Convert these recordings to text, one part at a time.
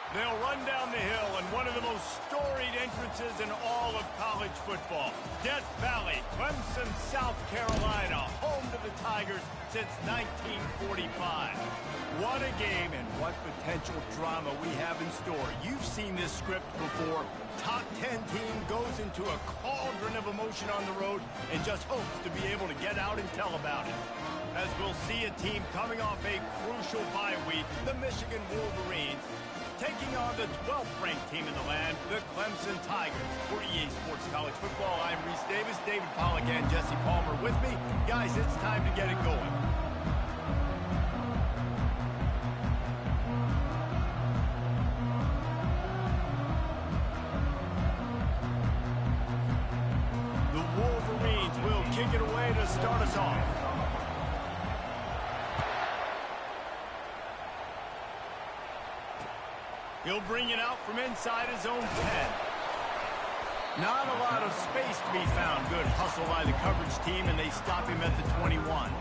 They'll run down the hill in one of the most storied entrances in all of college football. Death Valley, Clemson, South Carolina, home to the Tigers since 1945. What a game and what potential drama we have in store. You've seen this script before. Top 10 team goes into a cauldron of emotion on the road and just hopes to be able to get out and tell about it. As we'll see a team coming off a crucial bye week, the Michigan Wolverines, taking on the 12th-ranked team in the land, the Clemson Tigers. For EA Sports College Football, I'm Reese Davis, David Pollack, and Jesse Palmer with me. Guys, it's time to get it going. The Wolverines will kick it away to start us off. He'll bring it out from inside his own 10. Not a lot of space to be found. Good hustle by the coverage team, and they stop him at the 21.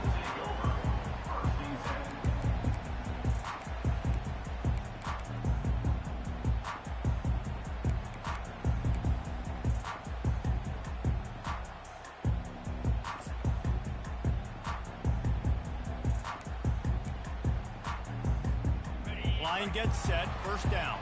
Line gets set, first down.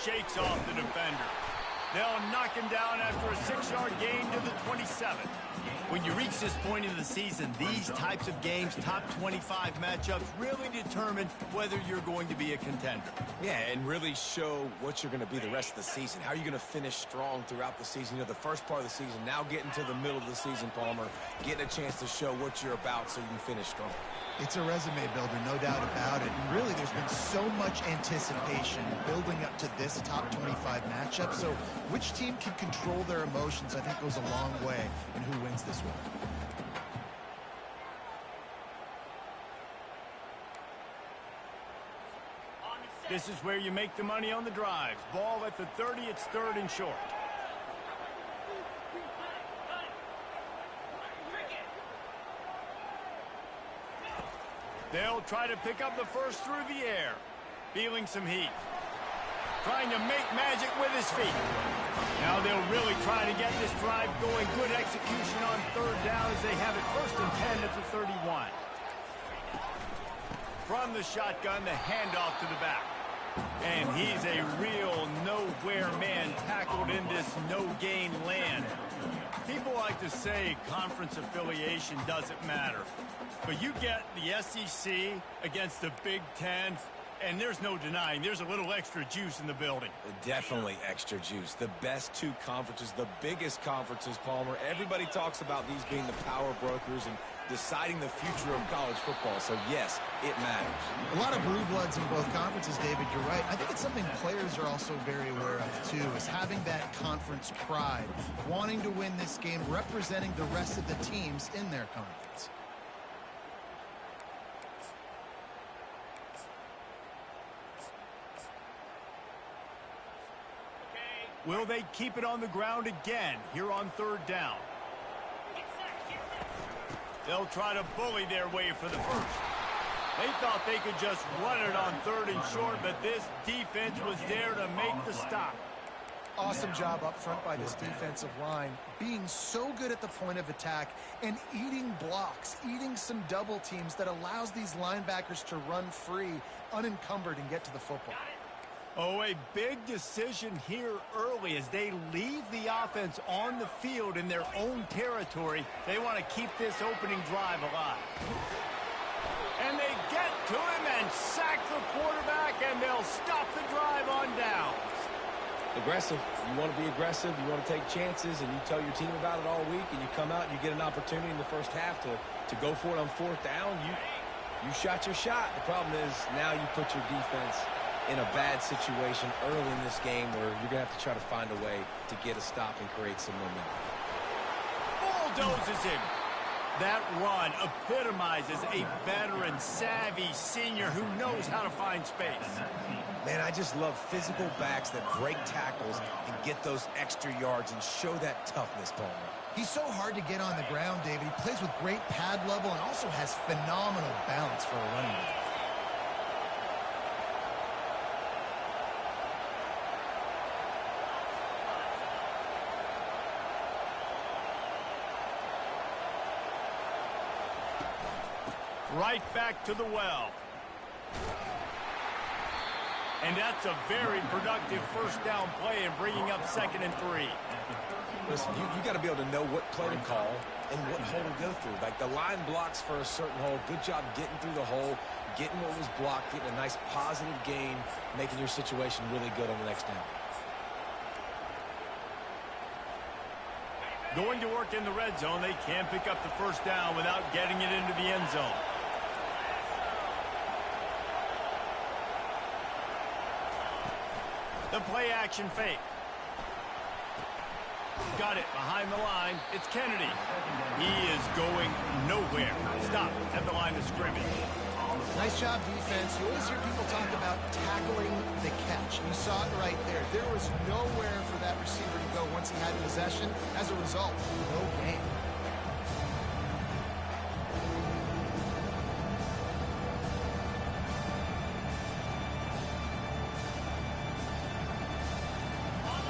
Shakes off the defender. They'll knock him down after a 6-yard gain to the 27. When you reach this point in the season, these types of games, top 25 matchups, really determine whether you're going to be a contender. Yeah, and really show what you're going to be the rest of the season. How are you going to finish strong throughout the season? You know, the first part of the season, now getting to the middle of the season, Palmer, getting a chance to show what you're about so you can finish strong. It's a resume builder, no doubt about it. And really, there's been so much anticipation building up to this top 25 matchup. So which team can control their emotions, I think, goes a long way in who wins this one. This is where you make the money on the drives. Ball at the 30, it's third and short. They'll try to pick up the first through the air. Feeling some heat. Trying to make magic with his feet. Now they'll really try to get this drive going. Good execution on third down as they have it first and 10 at the 31. From the shotgun, the handoff to the back. And he's a real nowhere man tackled in this no-gain land. People like to say conference affiliation doesn't matter. But you get the SEC against the Big Ten, and there's no denying there's a little extra juice in the building. Definitely extra juice. The best two conferences, the biggest conferences, Palmer. Everybody talks about these being the power brokers and deciding the future of college football. So, yes, it matters. A lot of blue bloods in both conferences, David, you're right. I think it's something players are also very aware of, too, is having that conference pride, wanting to win this game, representing the rest of the teams in their conference. Will they keep it on the ground again here on third down? They'll try to bully their way for the first. They thought they could just run it on third and short, but this defense was there to make the stop. Awesome job up front by this defensive line, being so good at the point of attack and eating blocks, eating some double teams that allows these linebackers to run free, unencumbered, and get to the football. Oh, a big decision here early as they leave the offense on the field in their own territory. They want to keep this opening drive alive. And they get to him and sack the quarterback, and they'll stop the drive on downs. Aggressive. You want to be aggressive. You want to take chances, and you tell your team about it all week, and you come out and you get an opportunity in the first half to go for it on fourth down. You shot your shot. The problem is now you put your defense in a bad situation early in this game where you're going to have to try to find a way to get a stop and create some momentum. Bulldozes him. That run epitomizes a veteran, savvy senior who knows how to find space. Man, I just love physical backs that break tackles and get those extra yards and show that toughness, Palmer. He's so hard to get on the ground, David. He plays with great pad level and also has phenomenal balance for a running back. Right back to the well. And that's a very productive first down play and bringing up 2nd and 3. Listen, you got to be able to know what play to call and what hole to go through. Like the line blocks for a certain hole. Good job getting through the hole, getting what was blocked, getting a nice positive gain, making your situation really good on the next down. Going to work in the red zone, they can't pick up the first down without getting it into the end zone. The play action fake. Got it behind the line. It's Kennedy. He is going nowhere. Stop at the line of scrimmage. Nice job, defense. You always hear people talk about tackling the catch. You saw it right there. There was nowhere for that receiver to go once he had possession. As a result, no gain.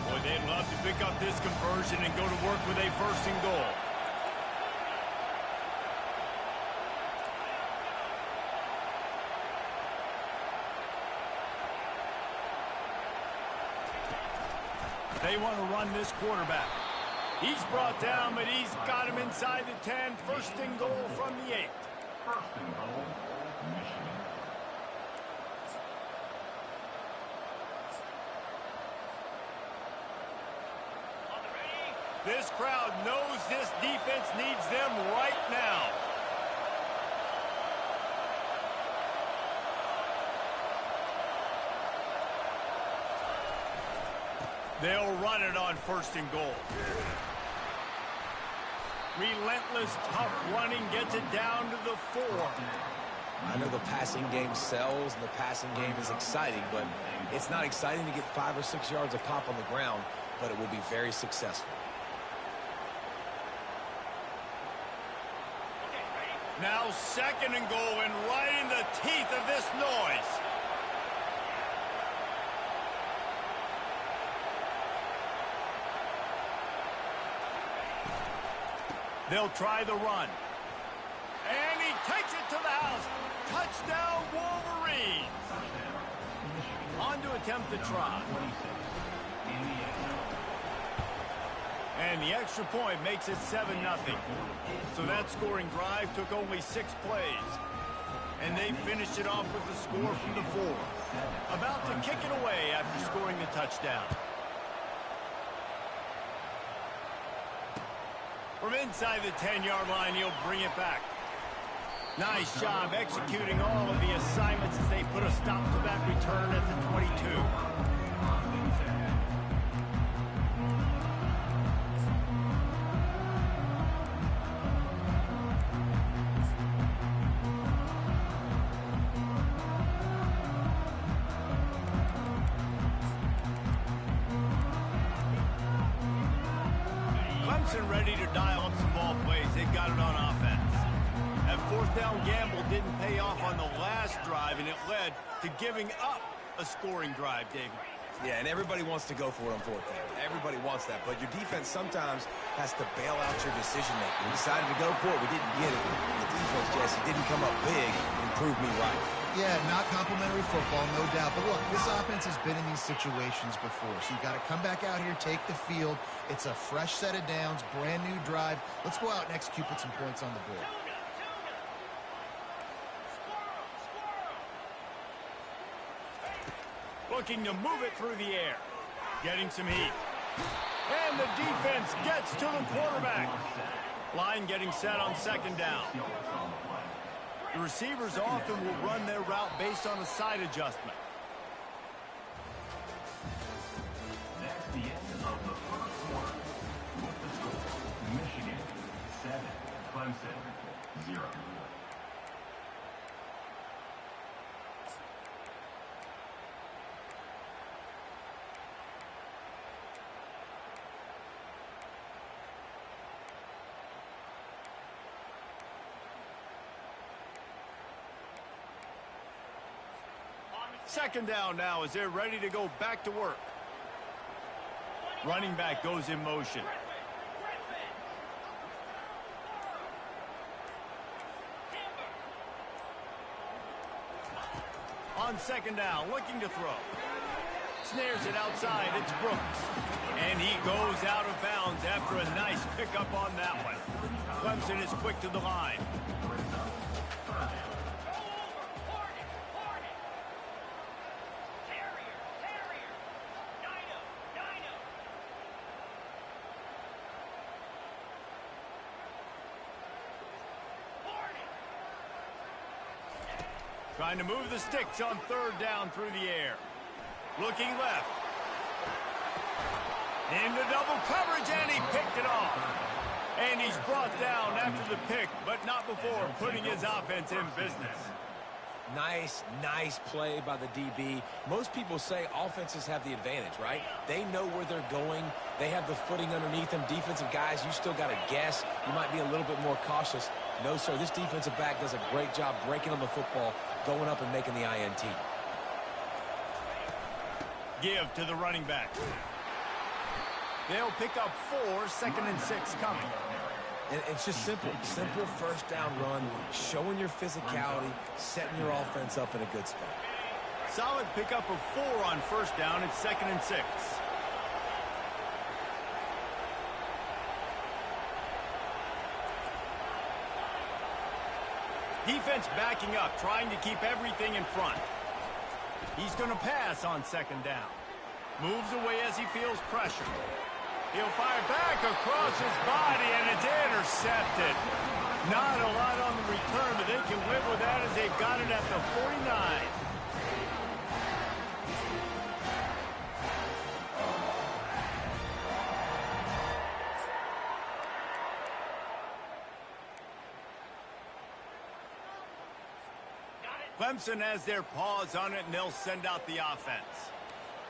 Boy, they'd love to pick up this conversion and go to work with a 1st and goal. They want to run this quarterback. He's brought down, but he's got him inside the 10. 1st and goal from the 8. 1st and goal, Michigan. This crowd knows this defense needs them right now. They'll run it on 1st and goal. Relentless, tough running gets it down to the 4. I know the passing game sells and the passing game is exciting, but it's not exciting to get 5 or 6 yards a pop on the ground, but it will be very successful. Now 2nd and goal, and right in the teeth of this noise. They'll try the run. And he takes it to the house. Touchdown, Wolverines. On to attempt the try. And the extra point makes it 7-0. So that scoring drive took only 6 plays. And they finished it off with the score from the 4. About to kick it away after scoring the touchdown. From inside the 10-yard line, he'll bring it back. Nice job executing all of the assignments as they put a stop to that return at the 22. Clemson ready to dial up some ball plays. They've got it on offense. That 4th down gamble didn't pay off on the last drive, and it led to giving up a scoring drive, David. Yeah, and everybody wants to go for it on 4th down. Everybody wants that, but your defense sometimes has to bail out your decision-making. We decided to go for it. We didn't get it. The defense, Jesse, didn't come up big and prove me right. Yeah, not complimentary football, no doubt. But look, this offense has been in these situations before. So you got to come back out here, take the field. It's a fresh set of downs, brand new drive. Let's go out and execute, put some points on the board. Looking to move it through the air. Getting some heat. And the defense gets to the quarterback. Line getting set on 2nd down. The receivers often will run their route based on a side adjustment. That's the end of the 1st quarter. With the score, Michigan 7, Clemson Second down now as they're ready to go back to work. Running back goes in motion. On second down, looking to throw. Snares it outside, it's Brooks. And he goes out of bounds after a nice pickup on that one. Clemson is quick to the line. Trying to move the sticks on third down through the air. Looking left. Into double coverage, and he picked it off. And he's brought down after the pick, but not before putting his offense in business. Nice play by the DB. Most people say offenses have the advantage, right? They know where they're going. They have the footing underneath them. Defensive guys, you still got to guess. You might be a little bit more cautious. No, sir, this defensive back does a great job breaking on the football, going up and making the INT. Give to the running back. They'll pick up 4, second and 6 coming. And it's just simple first down run, showing your physicality, setting your offense up in a good spot. Solid pickup of 4 on first down. It's second and 6. Defense backing up, trying to keep everything in front. He's going to pass on second down. Moves away as he feels pressure. He'll fire back across his body, and it's intercepted. Not a lot on the return, but they can live with that as they've got it at the 49. Clemson has their paws on it, and they'll send out the offense.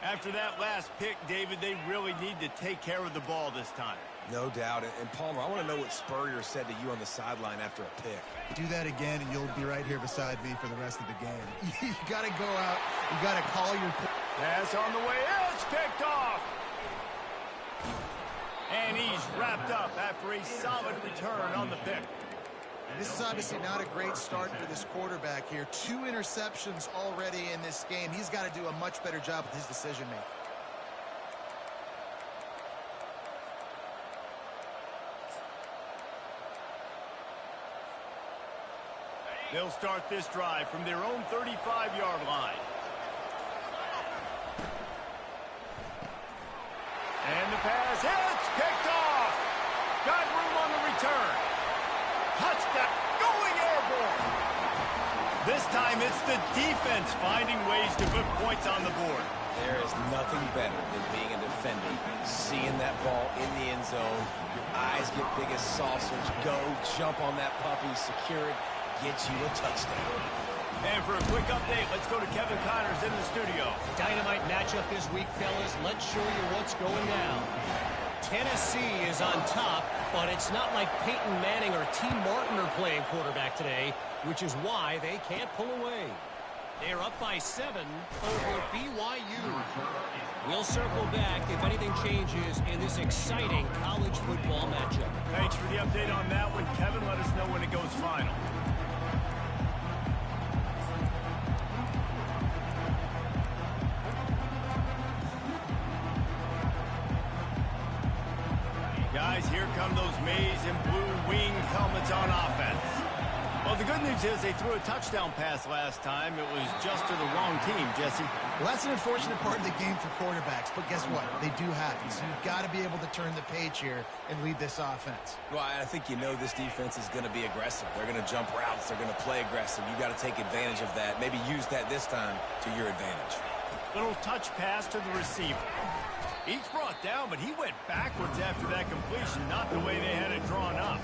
After that last pick, David, they really need to take care of the ball this time. No doubt. And Palmer, I want to know what Spurrier said to you on the sideline after a pick. Do that again, and you'll be right here beside me for the rest of the game. You got to go out. You got to call your... Pass on the way. It's picked off. And he's wrapped up after a solid return on the pick. This is obviously not a great start for this quarterback here. 2 interceptions already in this game. He's got to do a much better job with his decision-making. They'll start this drive from their own 35-yard line. And the pass, it's picked off. Got room on the return. Touchdown, going airborne. This time it's the defense finding ways to put points on the board. There is nothing better than being a defender, seeing that ball in the end zone. Your eyes get big as saucers. Go, jump on that puppy, secure it, get you a touchdown. And for a quick update, let's go to Kevin Connors in the studio. Dynamite matchup this week, fellas. Let's show you what's going down. Tennessee is on top, but it's not like Peyton Manning or T. Martin are playing quarterback today, which is why they can't pull away. They're up by 7 over BYU. We'll circle back if anything changes in this exciting college football matchup. Thanks for the update on that one, Kevin. Let us know when it goes final. Guys, here come those maize and blue winged helmets on offense. Well, the good news is they threw a touchdown pass last time. It was just to the wrong team, Jesse. Well, that's an unfortunate part of the game for quarterbacks, but guess what? They do happen, so you've got to be able to turn the page here and lead this offense. Well, I think you know this defense is going to be aggressive. They're going to jump routes. They're going to play aggressive. You got to take advantage of that. Maybe use that this time to your advantage. Little touch pass to the receiver. He's brought down, but he went backwards after that completion, not the way they had it drawn up.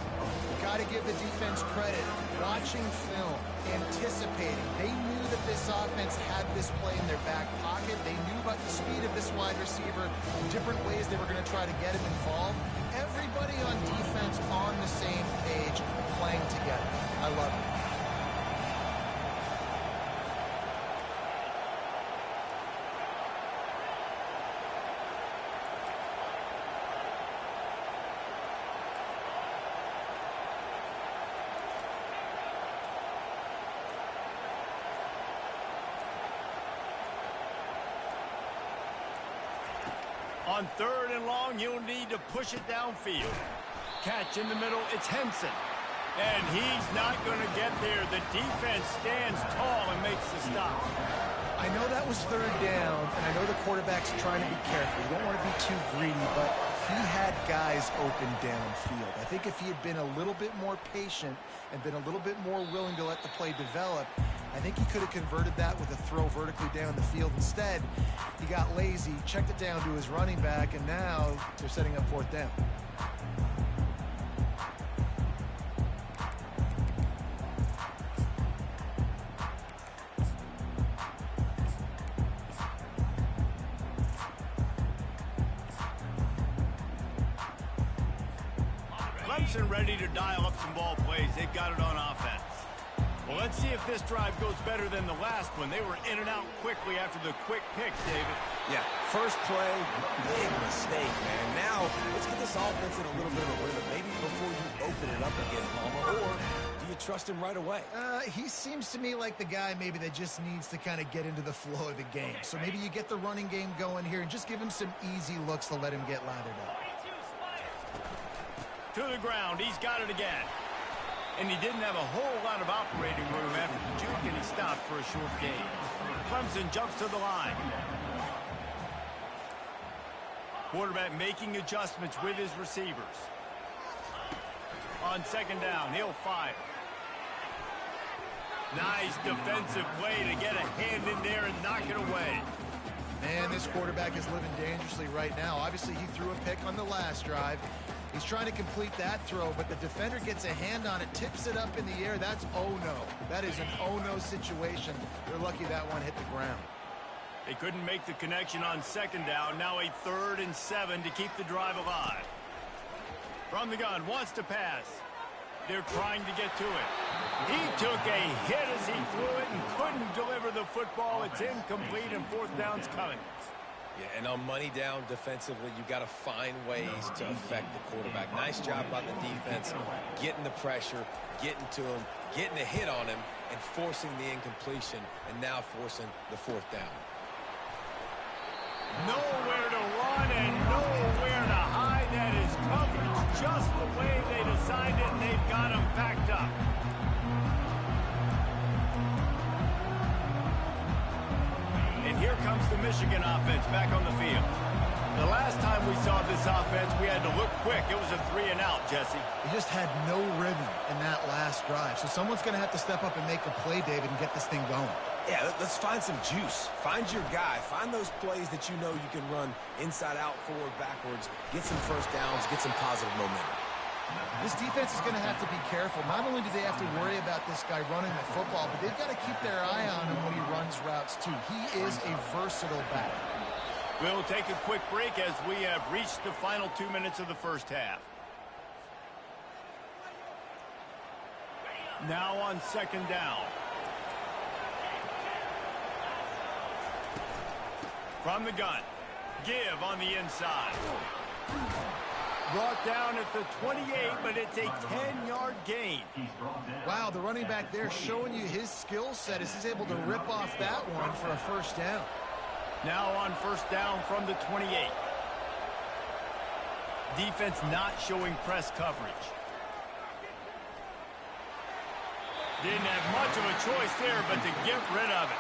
Got to give the defense credit. Watching film, anticipating. They knew that this offense had this play in their back pocket. They knew about the speed of this wide receiver, different ways they were going to try to get him involved. Everybody on defense on the same page, playing together. I love it. On 3rd and long, you'll need to push it downfield. Catch in the middle, it's Henson. And he's not going to get there. The defense stands tall and makes the stop. I know that was 3rd down, and I know the quarterback's trying to be careful. You don't want to be too greedy, but he had guys open downfield. I think if he had been a little bit more patient and been a little bit more willing to let the play develop, I think he could have converted that with a throw vertically down the field. Instead, he got lazy, checked it down to his running back, and now they're setting up 4th down. Clemson ready to dial up some ball plays. They've got it on offense. Well, let's see if this drive goes better than the last one. They were in and out quickly after the quick picks, David. Yeah, first play, big mistake, man. Now, let's get this offense in a little bit of a rhythm. Maybe before you open it up again, Palmer, or do you trust him right away? He seems to me like the guy maybe that just needs to kind of get into the flow of the game. So maybe you get the running game going here and just give him some easy looks to let him get lathered up. To the ground, he's got it again. And he didn't have a whole lot of operating room after the juke, and he stopped for a short gain. Clemson jumps to the line. Quarterback making adjustments with his receivers. On 2nd down, he'll fire. Nice defensive play to get a hand in there and knock it away. Man, this quarterback is living dangerously right now. Obviously, he threw a pick on the last drive. He's trying to complete that throw, but the defender gets a hand on it, tips it up in the air. That's oh-no. That is an oh-no situation. They're lucky that one hit the ground. They couldn't make the connection on 2nd down. Now a 3rd and 7 to keep the drive alive. From the gun, wants to pass. They're trying to get to it. He took a hit as he threw it and couldn't deliver the football. It's incomplete, and 4th down's coming. Yeah, and on money down defensively, you got to find ways to affect the quarterback. Nice job by the defense, getting the pressure, getting to him, getting a hit on him, and forcing the incompletion, and now forcing the 4th down. Nowhere to run and nowhere to hide. That is coverage just the way they designed it, and they've got him packed up. And here comes the Michigan offense back on the field. The last time we saw this offense, we had to look quick. It was a 3-and-out, Jesse. He just had no rhythm in that last drive. So someone's going to have to step up and make a play, David, and get this thing going. Yeah, let's find some juice. Find your guy. Find those plays that you know you can run inside out, forward, backwards. Get some first downs. Get some positive momentum. This defense is going to have to be careful. Not only do they have to worry about this guy running the football, but they've got to keep their eye on him when he runs routes, too. He is a versatile back. We'll take a quick break as we have reached the final 2 minutes of the first half. Now on 2nd down. From the gun. Give on the inside. Brought down at the 28, but it's a 10-yard gain. Wow, the running back there showing you his skill set as he's able to rip off that one for a 1st down. Now on 1st down from the 28. Defense not showing press coverage. Didn't have much of a choice there, but to get rid of it.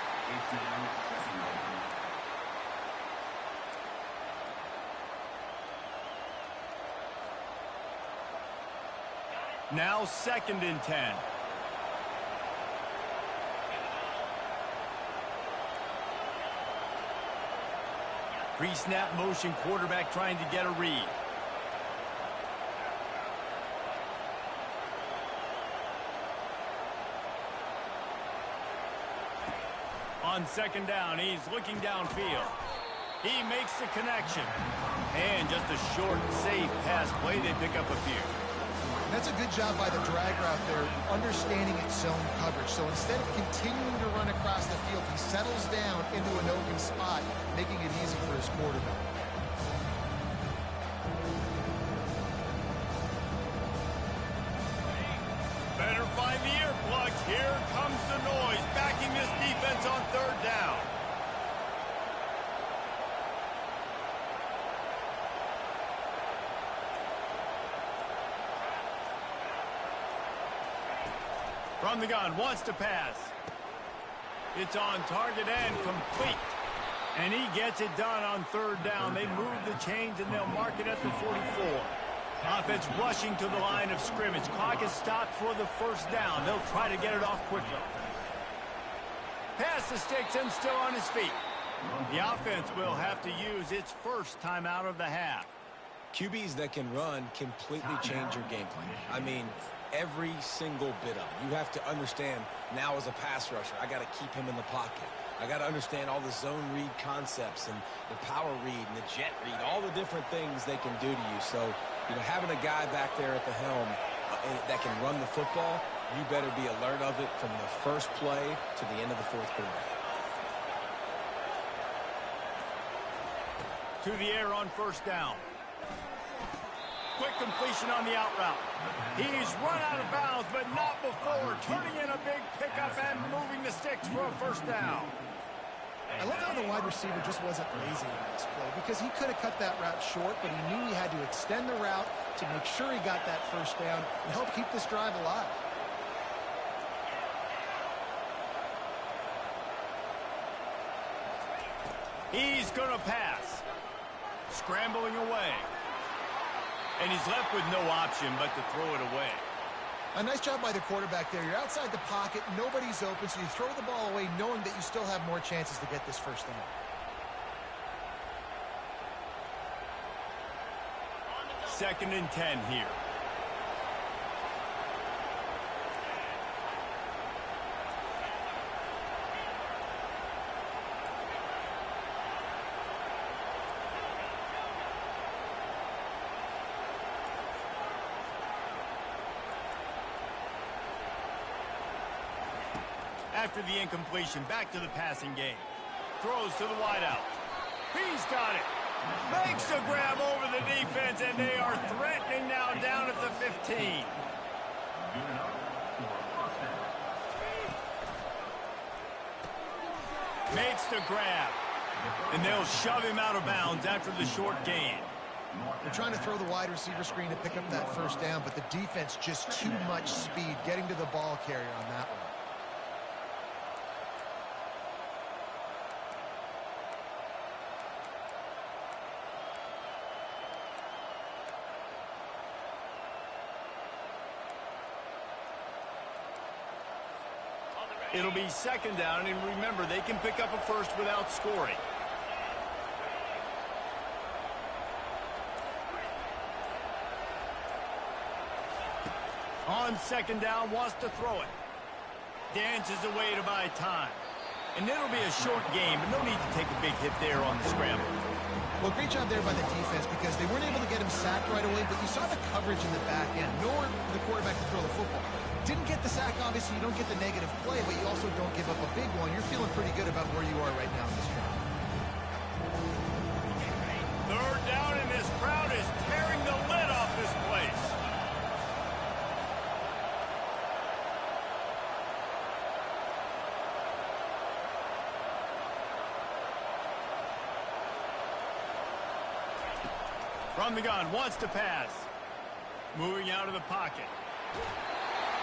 Now 2nd and 10. Pre-snap motion, quarterback trying to get a read. On 2nd down, he's looking downfield. He makes the connection. And just a short, safe pass play. They pick up a few. That's a good job by the drag route there, understanding its zone coverage. So instead of continuing to run across the field, he settles down into an open spot, making it easy for his quarterback. Better find the earplugs. Here comes the noise, backing this defense on 3rd down. From the gun, wants to pass. It's on target and complete. And he gets it done on third down. They move the chains, and they'll mark it at the 44. Offense rushing to the line of scrimmage. Clock is stopped for the first down. They'll try to get it off quickly. Pass the sticks and still on his feet. The offense will have to use its first timeout of the half. QBs that can run completely change your game plan. I mean, every single bit of it. You have to understand now as a pass rusher, I got to keep him in the pocket. I got to understand all the zone read concepts and the power read and the jet read, all the different things they can do to you. So, you know, having a guy back there at the helm that can run the football, you better be alert of it from the first play to the end of the fourth quarter. To the air on first down. Quick completion on the out route. He's run out of bounds, but not before turning in a big pickup and moving the sticks for a first down. I love how the wide receiver just wasn't lazy on this play because he could have cut that route short, but he knew he had to extend the route to make sure he got that first down and help keep this drive alive. He's going to pass. Scrambling away. And he's left with no option but to throw it away. A nice job by the quarterback there. You're outside the pocket, nobody's open, so you throw the ball away knowing that you still have more chances to get this first down. Second and 10 here. After the incompletion, back to the passing game. Throws to the wideout. He's got it. Makes a grab over the defense, and they are threatening now down at the 15. Makes the grab. And they'll shove him out of bounds after the short gain. They're trying to throw the wide receiver screen to pick up that first down, but the defense just too much speed getting to the ball carrier on that one. It'll be second down, and remember, they can pick up a first without scoring. On second down, wants to throw it. Dances away to buy time. And it'll be a short game, but no need to take a big hit there on the scramble. Well, great job there by the defense because they weren't able to get him sacked right away, but you saw the coverage in the back end. Nowhere for the quarterback to throw the football. Didn't get the sack, obviously. You don't get the negative play, but you also don't give up a big one. You're feeling pretty good about where you are right now in this drive. Third down, and this crowd is tearing the lid off this place. From the gun, wants to pass. Moving out of the pocket.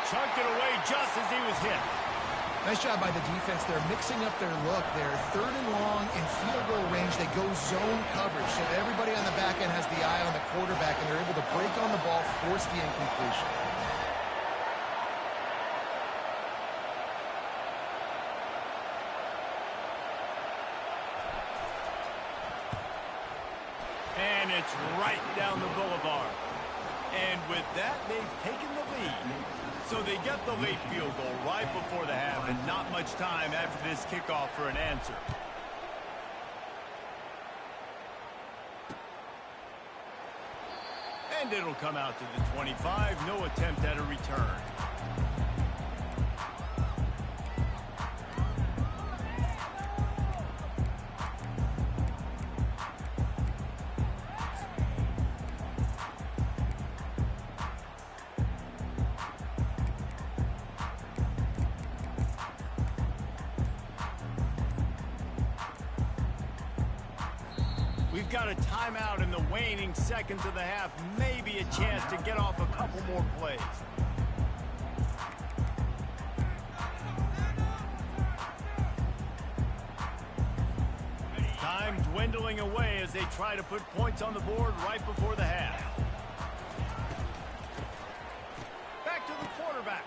Chunked it away just as he was hit. Nice job by the defense. They're mixing up their look. They're third and long in field goal range. They go zone coverage. So everybody on the back end has the eye on the quarterback, and they're able to break on the ball, force the incompletion. And it's right down the boulevard. And with that, they've taken the lead. So they get the late field goal right before the half, and not much time after this kickoff for an answer. And it'll come out to the 25. No attempt at a return. We've got a timeout in the waning seconds of the half. Maybe a chance to get off a couple more plays. try to put points on the board right before the half. Back to the quarterback.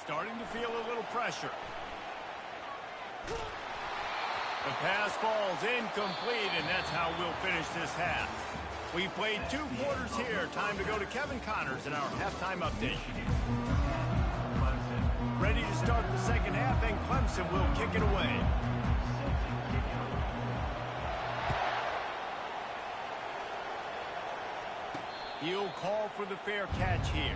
Starting to feel a little pressure. The pass falls incomplete, and that's how we'll finish this half. We've played 2 quarters here. Time to go to Kevin Connors in our halftime update. Ready to start the second half, and Clemson will kick it away. He'll call for the fair catch here.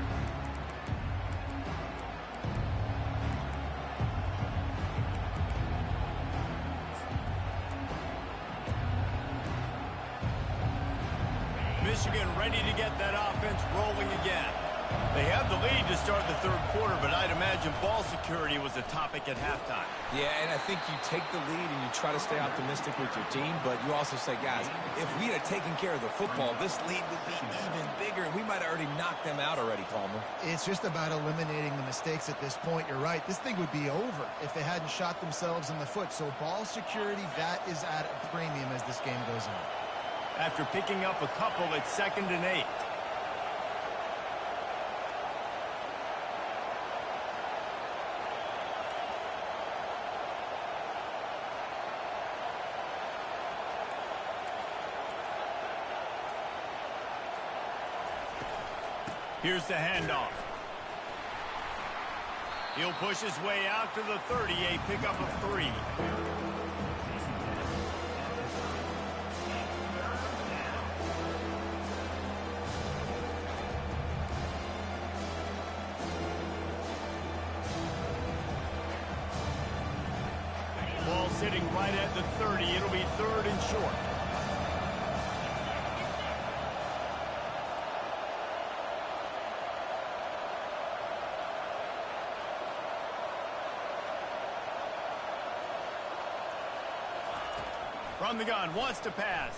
Michigan ready to get that offense rolling again. They have the lead to start the third quarter, but I'd imagine ball security was a topic at halftime. Yeah, and I think you take the lead and you try to stay optimistic with your team, but you also say, guys, if we had taken care of the football, this lead would be even bigger, and we might have already knocked them out already, Palmer. It's just about eliminating the mistakes at this point. You're right. This thing would be over if they hadn't shot themselves in the foot. So ball security, that is at a premium as this game goes on. After picking up a couple, it's 2nd and 8. Here's the handoff. He'll push his way out to the 30, a pickup of 3. Ball sitting right at the 30. It'll be 3rd and short. From the gun, wants to pass.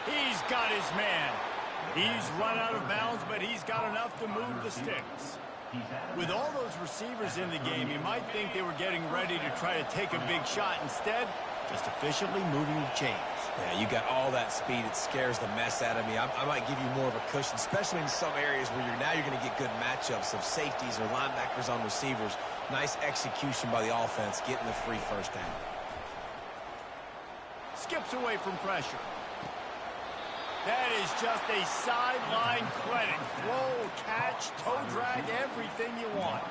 He's got his man. He's run out of bounds, but he's got enough to move the sticks. With all those receivers in the game, you might think they were getting ready to try to take a big shot. Instead, just efficiently moving the chains. Yeah, you got all that speed. It scares the mess out of me. I might give you more of a cushion, especially in some areas where you're going to get good matchups of safeties or linebackers on receivers. Nice execution by the offense, getting the free first down. Skips away from pressure. That is just a sideline clinic. Throw, catch, toe drag, everything you want.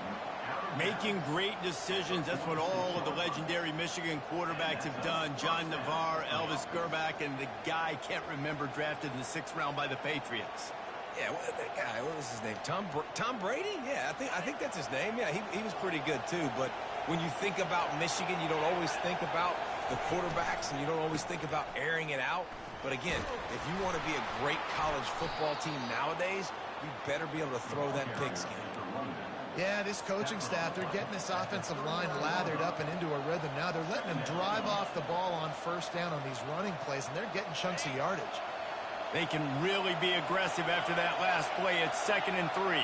Making great decisions. That's what all of the legendary Michigan quarterbacks have done. John Navarre, Elvis Gerbach, and the guy, can't remember, drafted in the 6th round by the Patriots. Yeah, that guy, what was his name? Tom Brady? Yeah, I think that's his name. Yeah, he was pretty good too. But when you think about Michigan, you don't always think about the quarterbacks, and you don't always think about airing it out. But again, if you want to be a great college football team nowadays, you better be able to throw that pigskin. Yeah, this coaching staff, they're getting this offensive line lathered up and into a rhythm now. They're letting them drive off the ball on first down on these running plays, and they're getting chunks of yardage. They can really be aggressive after that last play. It's 2nd and 3.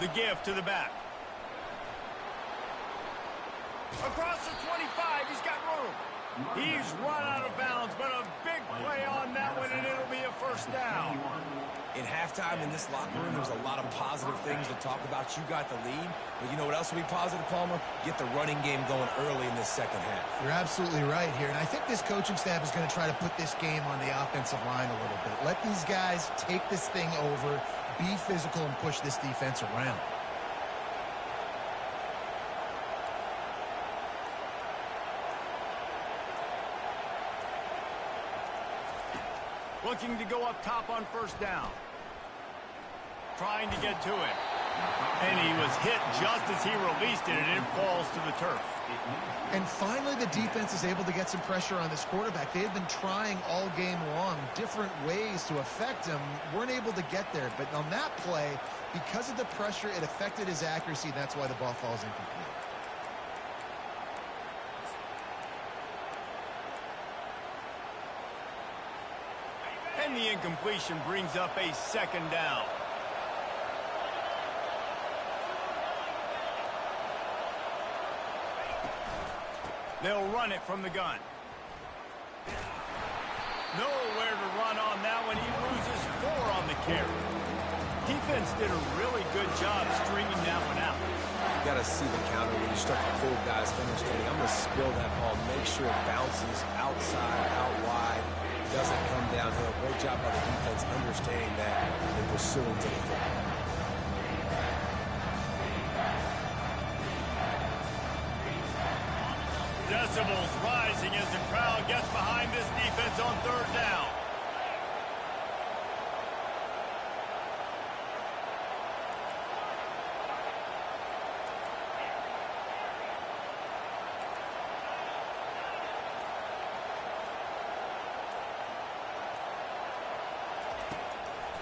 The give to the back. Across the 25, he's got room. He's run out of bounds, but a big play on that one, and it'll be a first down. In halftime in this locker room, there was a lot of positive things to talk about. You got the lead, but you know what else will be positive, Palmer? Get the running game going early in this second half. You're absolutely right here, and I think this coaching staff is going to try to put this game on the offensive line a little bit. Let these guys take this thing over, be physical, and push this defense around. Looking to go up top on first down. Trying to get to it. And he was hit just as he released it, and it falls to the turf. And finally, the defense is able to get some pressure on this quarterback. They had been trying all game long different ways to affect him. Weren't able to get there. But on that play, because of the pressure, it affected his accuracy, and that's why the ball falls incomplete. And the incompletion brings up a second down. They'll run it from the gun. Nowhere to run on that one. He loses 4 on the carry. Defense did a really good job stringing that one out. You got to see the counter when you start to pull guys understanding. I'm going to spill that ball. Make sure it bounces outside, out wide. Doesn't come downhill. Great job by the defense understanding that and pursuing to the football. Decibels rising as the crowd gets behind this defense on 3rd down.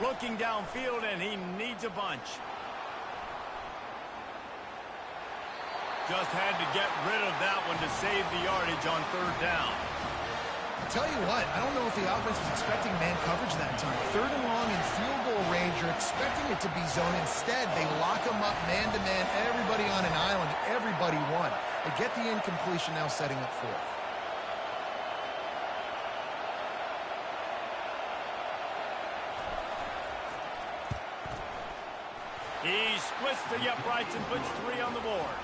Looking downfield, and he needs a bunch. Just had to get rid of that one to save the yardage on 3rd down. Tell you what, I don't know if the offense was expecting man coverage that time. 3rd and long in field goal range, you're expecting it to be zone. Instead, they lock them up man-to-man, everybody on an island, everybody won. They get the incompletion now setting up 4th. He splits the uprights and puts 3 on the board.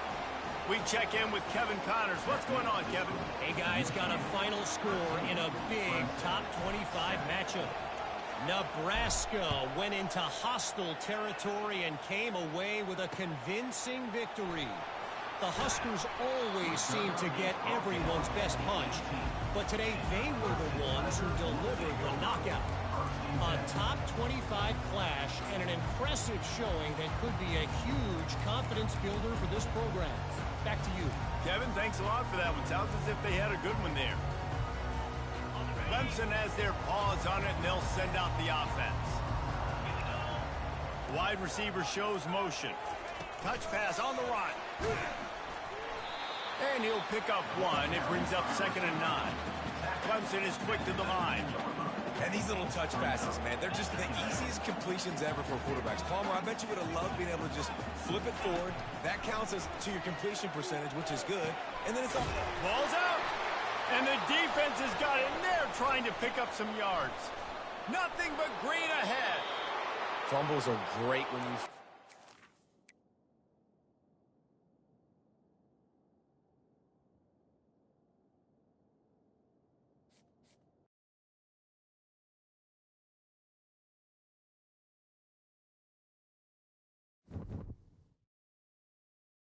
We check in with Kevin Connors. What's going on, Kevin? Hey, guys, got a final score in a big top 25 matchup. Nebraska went into hostile territory and came away with a convincing victory. The Huskers always seem to get everyone's best punch, but today they were the ones who delivered the knockout. A top 25 clash and an impressive showing that could be a huge confidence builder for this program. Back to you. Kevin, thanks a lot for that one. Sounds as if they had a good one there. Clemson has their paws on it, and they'll send out the offense. Wide receiver shows motion. Touch pass on the run. And he'll pick up 1. It brings up 2nd and 9. Clemson is quick to the line. And these little touch passes, man, they're just the easiest completions ever for quarterbacks. Palmer, I bet you would have loved being able to just flip it forward. That counts as to your completion percentage, which is good. And then it's off. Ball's out. And the defense has got in there trying to pick up some yards. Nothing but green ahead. Fumbles are great when you